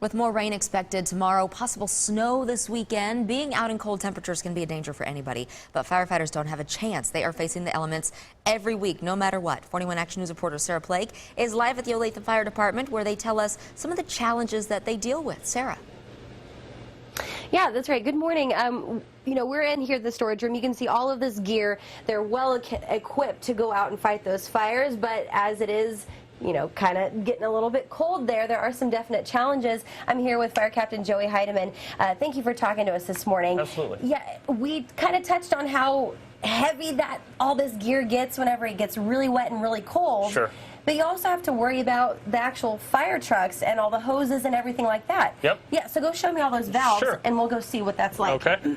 With more rain expected tomorrow, possible snow this weekend, being out in cold temperatures can be a danger for anybody. But firefighters don't have a chance. They are facing the elements every week, no matter what. 41 Action News reporter Sarah Blake is live at the Olathe Fire Department, where they tell us some of the challenges that they deal with. Sarah. Yeah, that's right. Good morning. You know, we're in here at the storage room. You can see all of this gear. They're well equipped to go out and fight those fires, but as it is, you know, kind of getting a little bit cold there are some definite challenges. I'm here with Fire Captain Joey Heidemann. Thank you for talking to us this morning. Absolutely. Yeah, we kind of touched on how heavy that all this gear gets whenever it gets really wet and really cold. Sure. But you also have to worry about the actual fire trucks and all the hoses and everything like that. Yep. Yeah, so go show me all those valves, Sure. and we'll go see what that's like. Okay.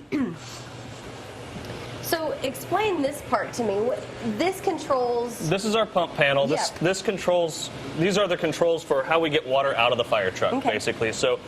So explain this part to me. This controls... This is our pump panel. This controls, these are the controls for how we get water out of the fire truck, basically. So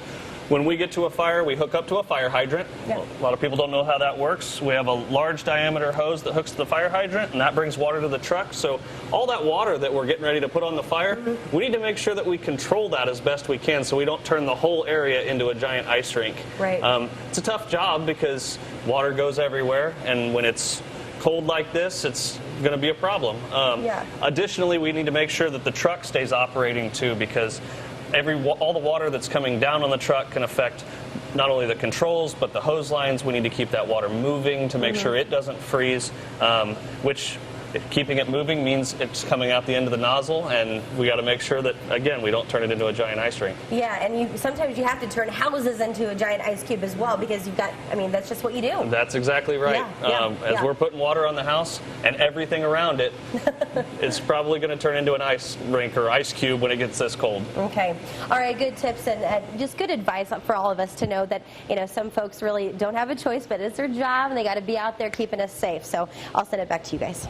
when we get to a fire, we hook up to a fire hydrant. Yep. A lot of people don't know how that works. We have a large diameter hose that hooks to the fire hydrant, and that brings water to the truck. So all that water that we're getting ready to put on the fire, we need to make sure that we control that as best we can so we don't turn the whole area into a giant ice rink. Right. It's a tough job because water goes everywhere, and when it's cold like this, it's going to be a problem. Additionally, we need to make sure that the truck stays operating too, because all the water that's coming down on the truck can affect not only the controls but the hose lines. We need to keep that water moving to make sure it doesn't freeze, which keeping it moving means it's coming out the end of the nozzle, and we got to make sure that, again, we don't turn it into a giant ice rink. Yeah, and sometimes you have to turn houses into a giant ice cube as well, because you've got, I mean, that's just what you do. That's exactly right. As we're putting water on the house and everything around it, it's probably going to turn into an ice rink or ice cube when it gets this cold. Okay. All right, good tips and just good advice for all of us to know that, you know, some folks really don't have a choice, but it's their job and they got to be out there keeping us safe. So I'll send it back to you guys.